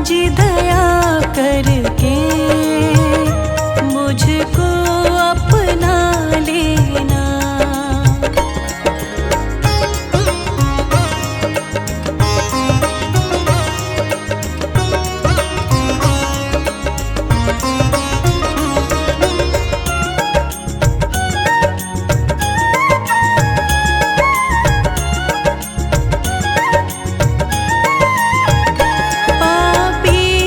जी दया करके मुझको अपना लेना। पापी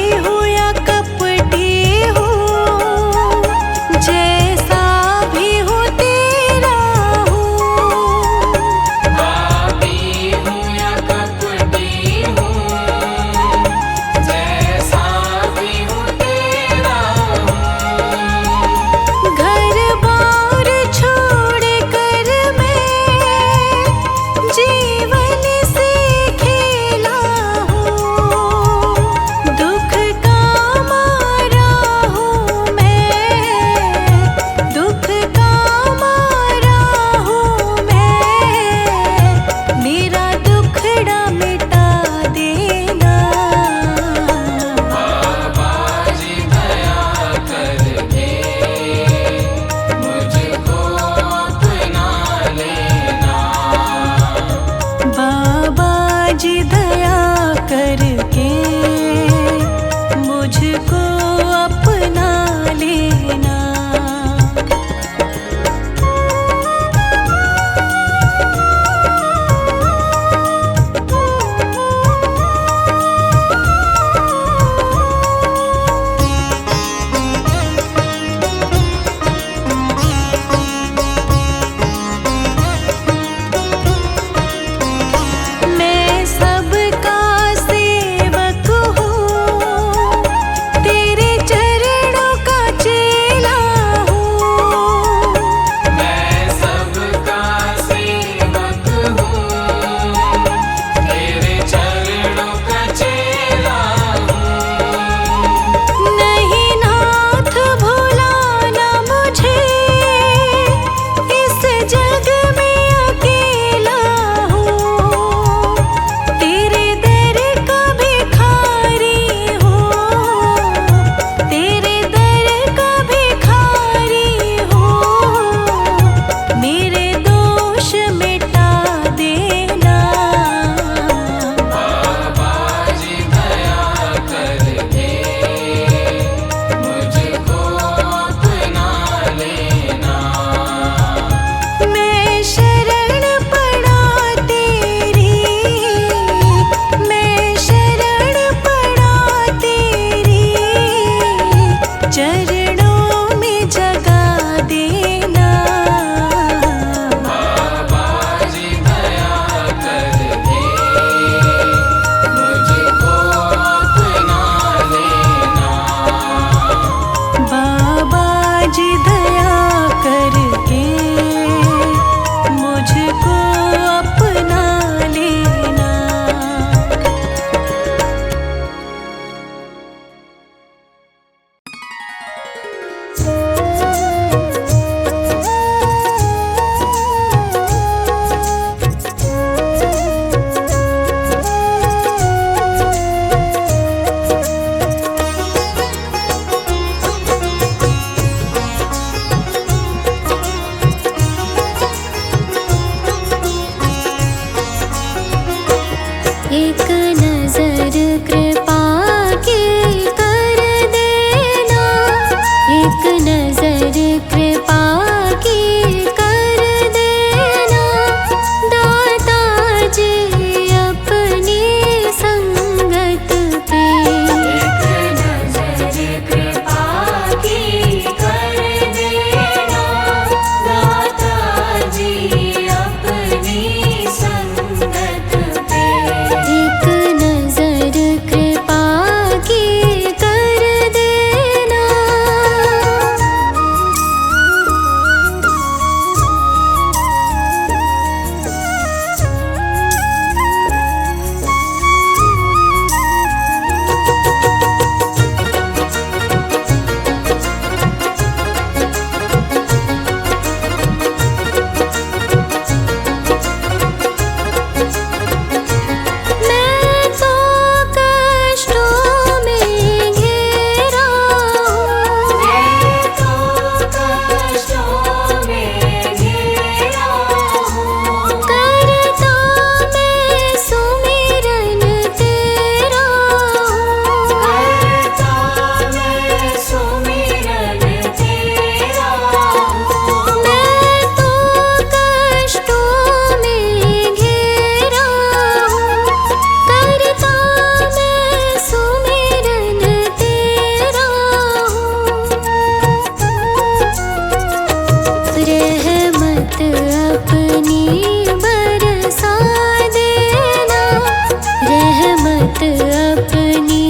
रहमत अपनी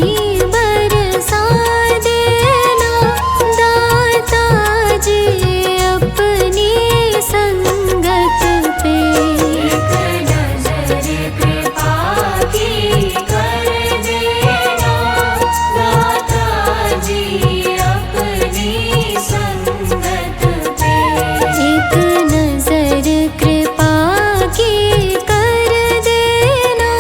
बरसा देना दाता जी अपनी संगत पे। एक नजर कृपा की कर देना दाता जी अपनी संगत पे। एक नजर कृपा की कर देना।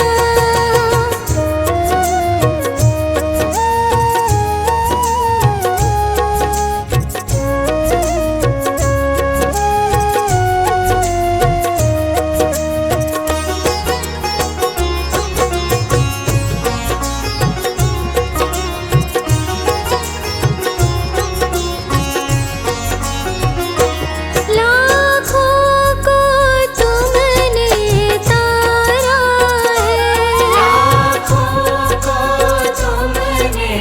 लाखों को तुमने तारा है, लाखों को तुमने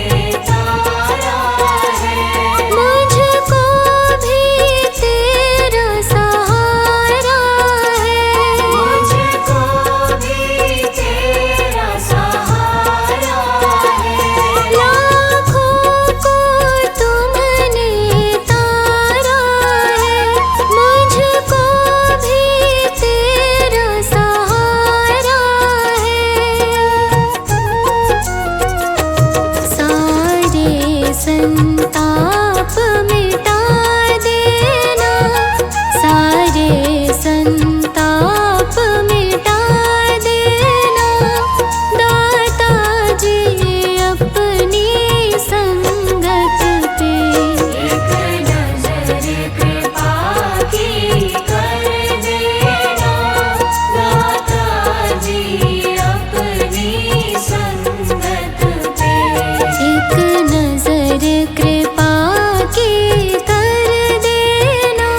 तारा है। मुझको भी तेरा सहारा है, मुझको भी तेरा सहारा है। लाखों को तुमने तारा है, मुझको भी तेरा सहारा है। सारे संताप मिटा देना, सारे संताप मिटा देना दाता जी अपनी संगत पे। एक नजर कृपा की कर देना दाता जी अपनी संगत पे। एक नजर कृपा की कर देना।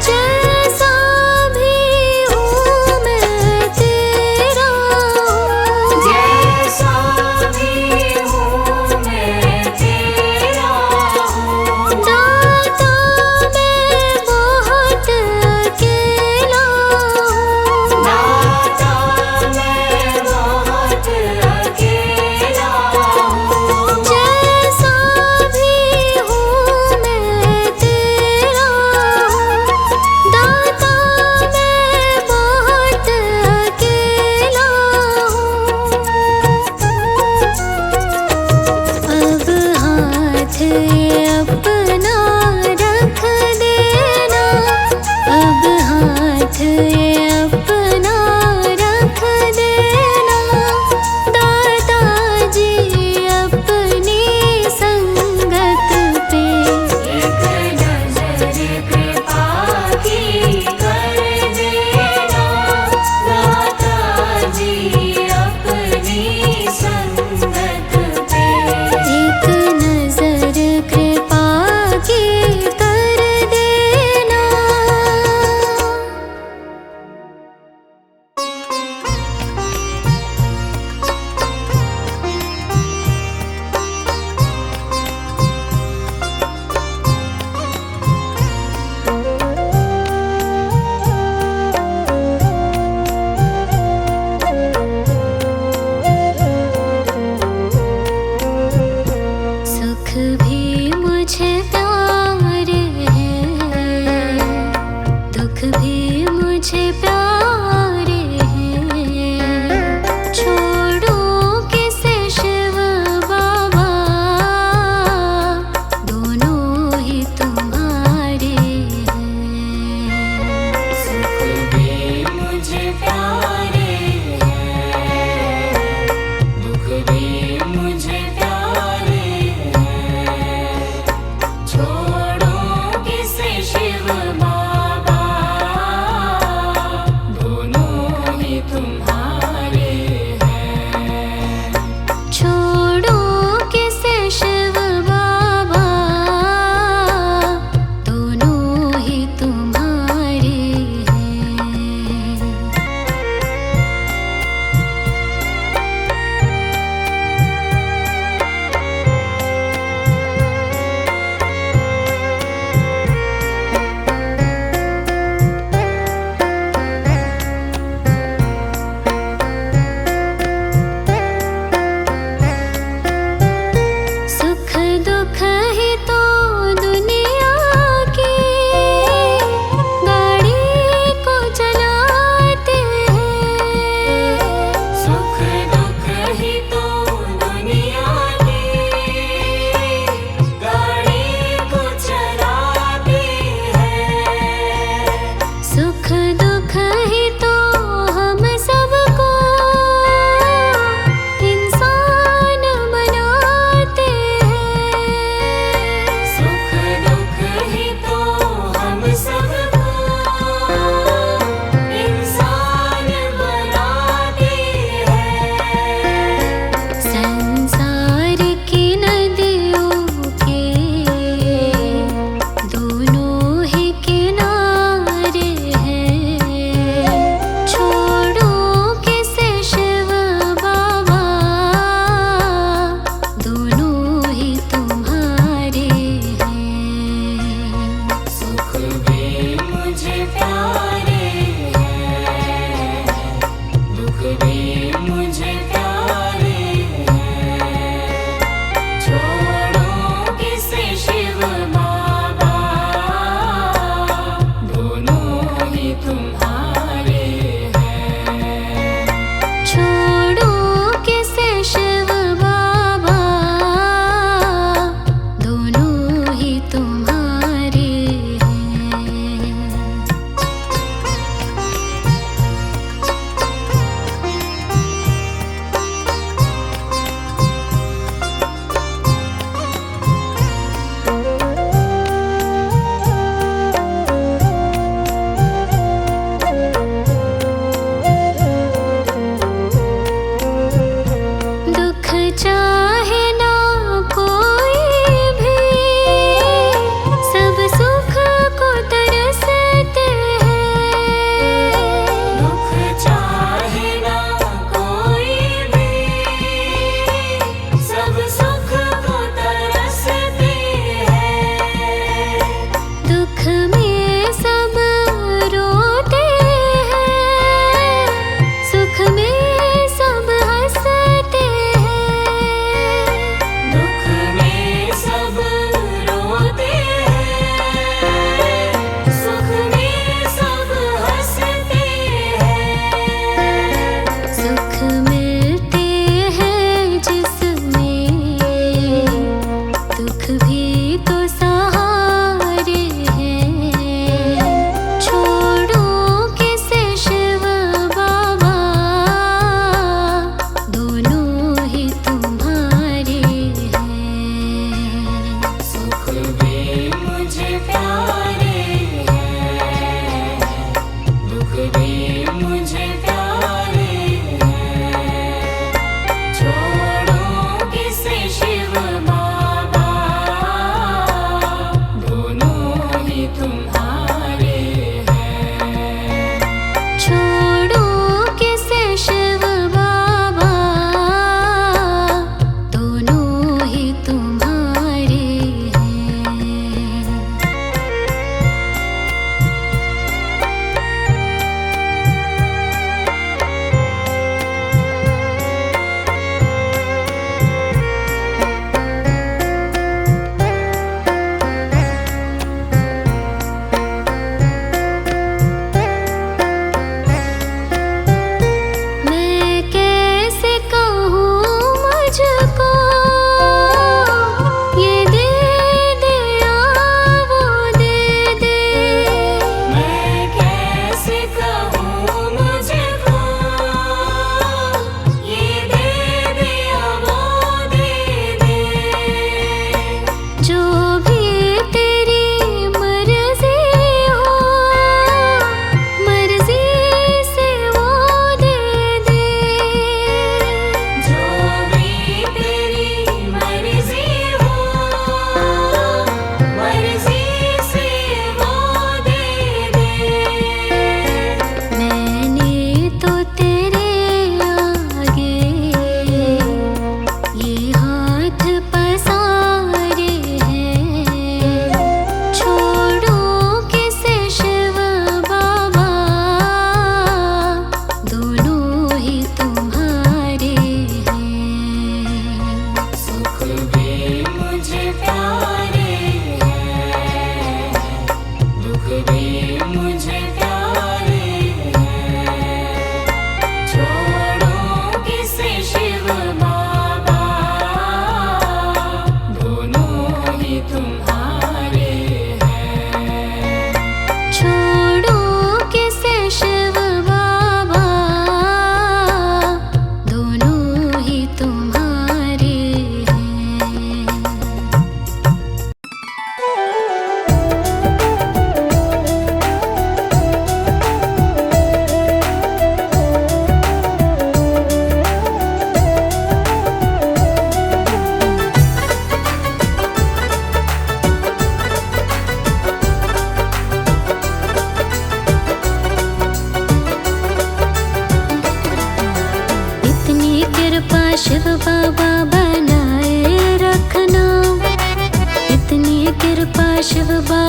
जैसा भी हूँ मैं तेरा हूँ, जैसा भी हूँ मैं तेरा हूँ। दाता मैं बहुत अकेला हूँ, दाता मैं बहुत अकेला हूँ। जैसा भी हूँ मैं तेरा हूँ, दाता मैं बहुत अकेला हूँ। अब हाथ अपना रख देना, अब हाथ अपना रख देना दाता जी अपनी संगत पे। एक नजर कृपा की कर देना दाता जी अपनी संगत पे। एक नजर कृपा की कर देना।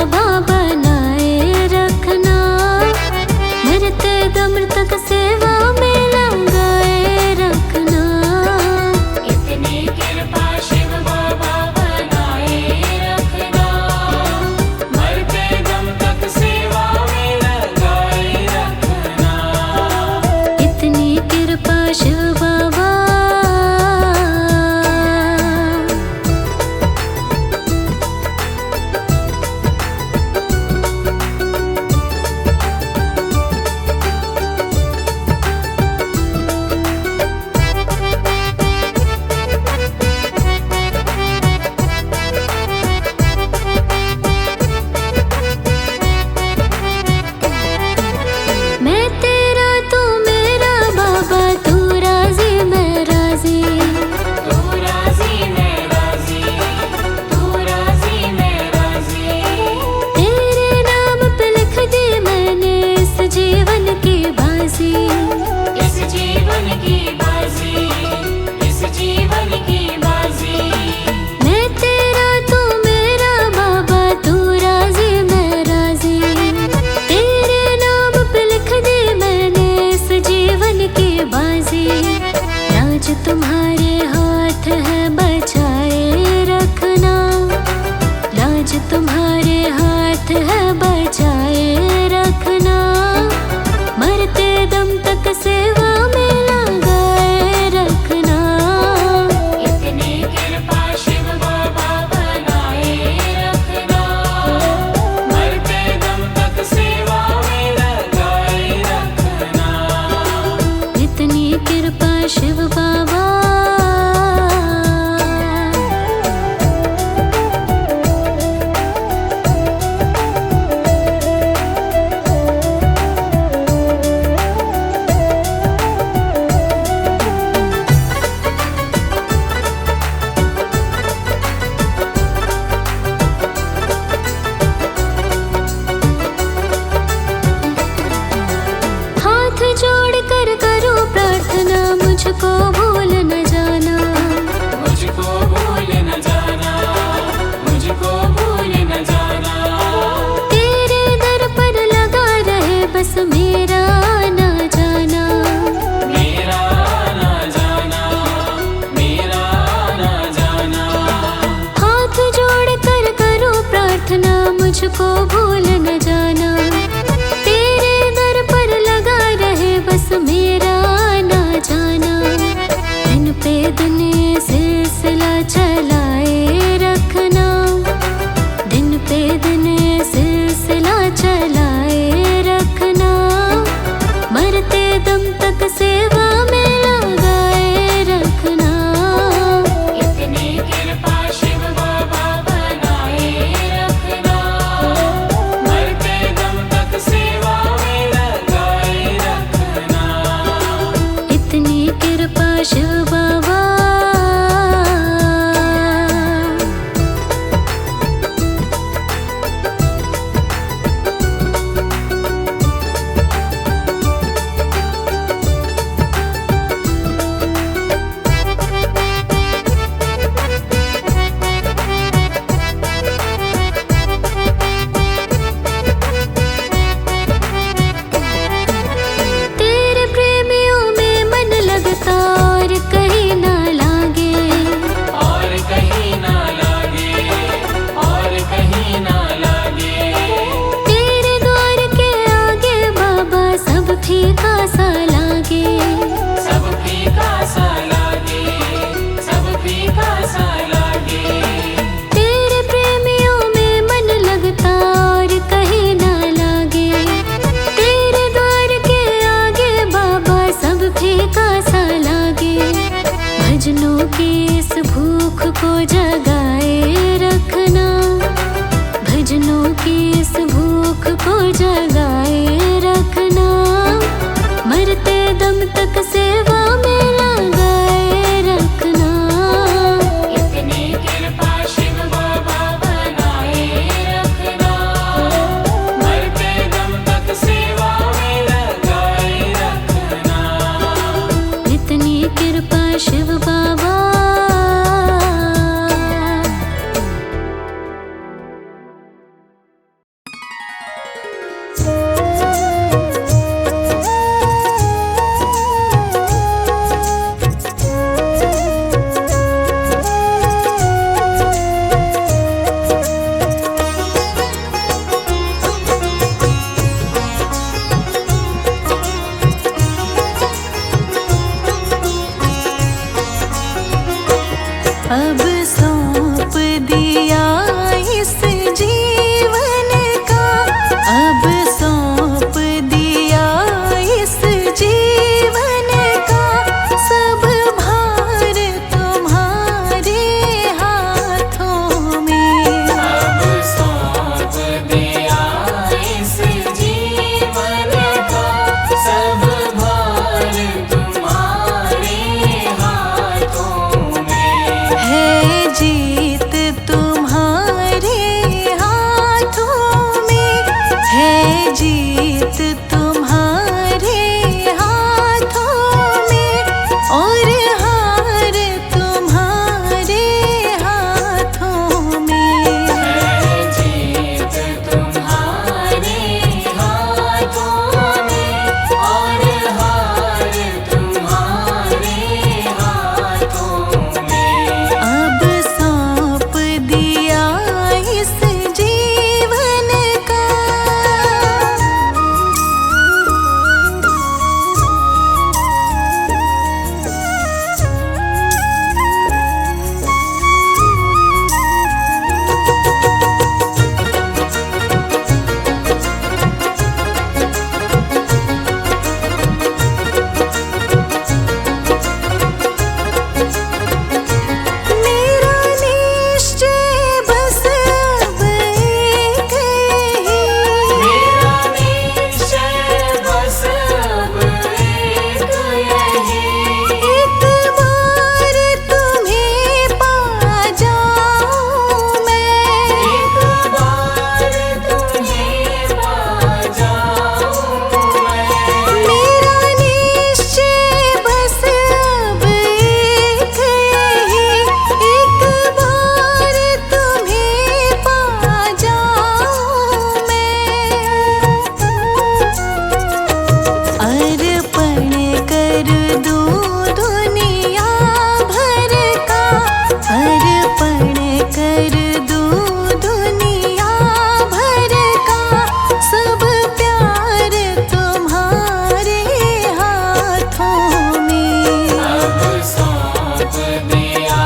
बाबा बनाए रखना, मरते दम तक सेवा में लगाए रखना। इतनी कृपा शिव बाबा बनाए रखना, मरते दम तक सेवा में लगाए रखना। इतनी कृपा शिव बाबा। मैं तेरा तू मेरा बाबा, तू राजी मैं राजी। तू राजी मैं राजी, तू राजी मैं राजी। तेरे नाम पे लिख दी मैंने इस जीवन की बाजी। इस जीवन की बाजी, इस जीवन की बाजी। मैं तेरा तू मेरा बाबा, तू राजी मैं राजी। तेरे नाम पे लिख दी मैंने इस जीवन की बाजी। राज तुम्हारे हाथ है बचाए रखना, राज तुम्हारे हाथ है बचाए रखना। मरते दम तक सेवा में लगाए रखना। इतनी कृपा शिव बाबा बनाए रखना, मरते दम तक सेवा में लगाए रखना। इतनी कृपा शिव बाबा। हाथ जोड़ कर करो प्रार्थना, मुझको भूल न जाना। मुझको भूल न जाना, मुझको भूल न जाना। तेरे दर पर लगा रहे बस मेरा ना जाना। मेरा ना जाना, मेरा ना जाना। हाथ जोड़ कर करो प्रार्थना, मुझको भूल न जाना। तेरे दर पर लगा रहे बस मेरा ना जाना। दिन पे दिन ये सिलसिला चलाए रखना, दिन पे दिन ये सिलसिला चलाए रखना। मरते दम तक सेवा में लगाए रखना। इतनी कृपा शिव बाबा बनाए रखना, मरते दम जीत तुम्हारे हाथों में और हार तुम्हारे हाथों में। है जीत तुम्हारे हाथों में और हार तुम्हारे हाथों में। अब सौंप दिया इस जीवन का, मेरा निश्चय बस अब एक यही। मेरा निश्चय बस अब एक यही। एक बार तुम्हें पा जाऊं मैं, एक बार तुम्हें पा जाऊं मैं। मेरा निश्चय बस अब एक यही। एक बार तुम्हें पा जाऊं मैं, अर्पण कर दूं दुनिया भर का, अर्पण कर दूं दुनिया भर का। सब प्यार तुम्हारे हाथों में। अब सौंप दिया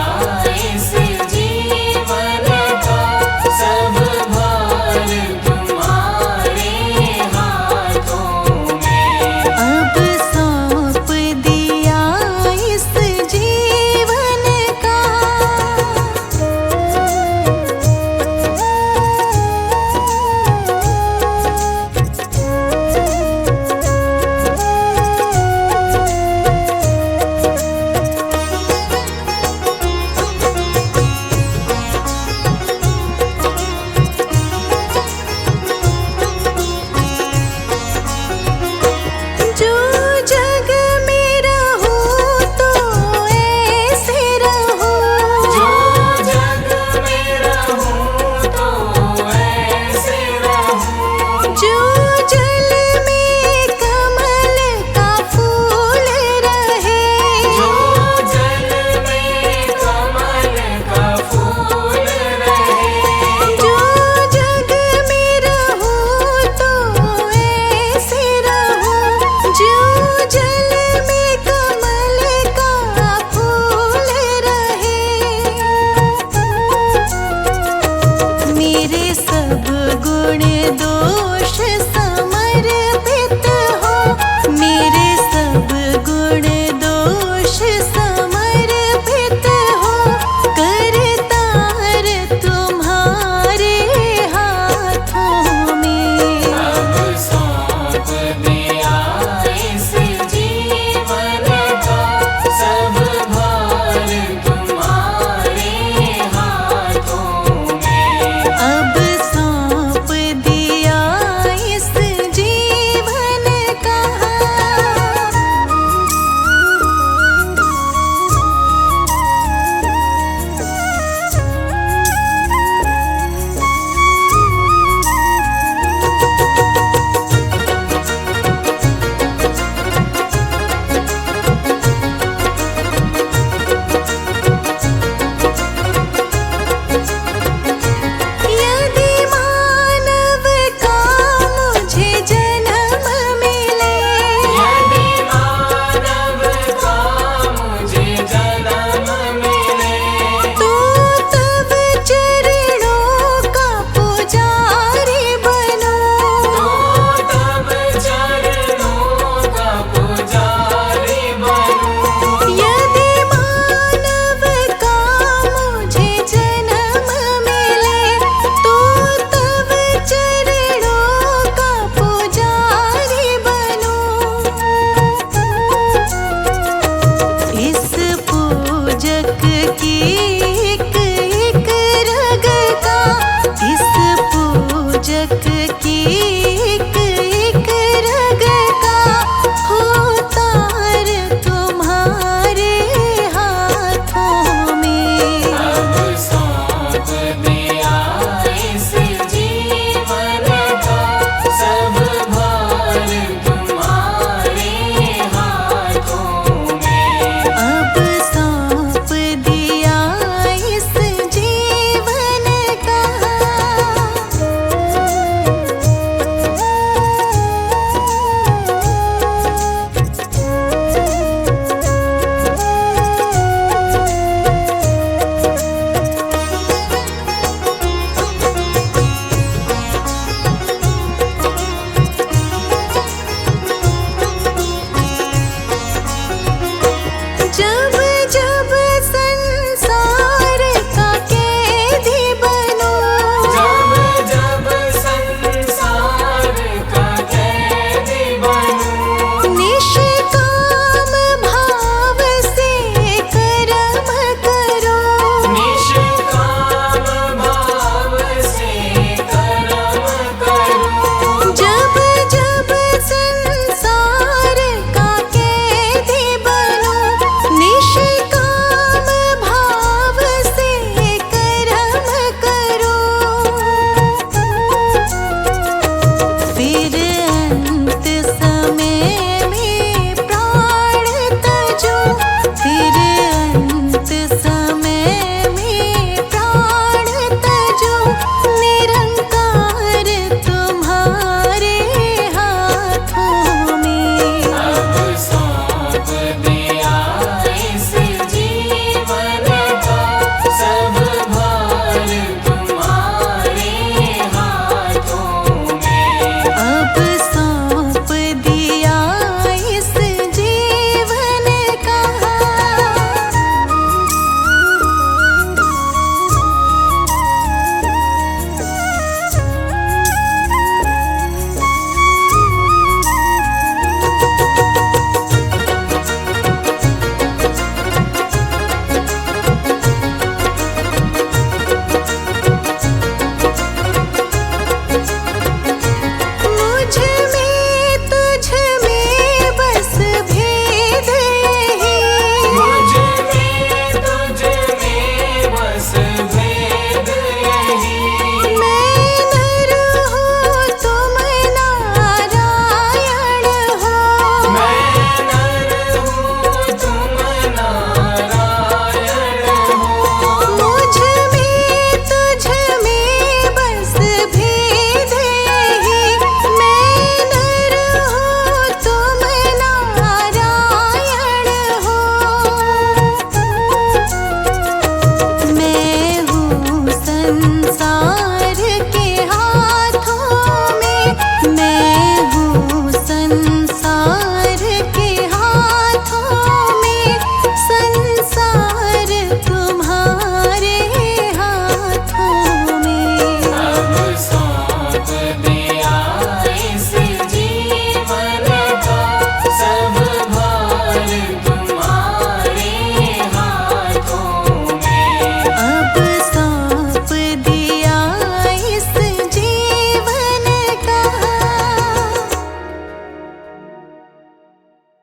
इस जीवन का सब भार तुम्हारे हाथों में। अब सौंप दिया इस जीवन का। जो जग में रहूं तो ऐसे रहूं, जो जग में रहूं तो ऐसे रहूं। जो जल में कमल का फूल रहे, जो जल में कमल का फूल रहे। जो जग में रहूं तो ऐसे रहूं, जो जल में कमल का फूल रहे। मेरे सब गुण दोष समर्पित हो, मेरे सब गुण दोष समर्पित हो। करतार तुम्हारे हाथों में। अब सौंप दिया इस जीवन का सब भार तुम्हारे हाथों में। अब सौंप दिया इस जीवन का। यदि मानव का मुझे जन्म मिले, यदि मानव का मुझे जन्म मिले। तो तब चरणों का पुजारी बनूं। तो तब चरणों का पुजारी बनूं। यदि मानव का मुझे जन्म मिले, तो तब चरणों का पुजारी बनूं। इस पूजक की एक एक रग का, इस पूजक की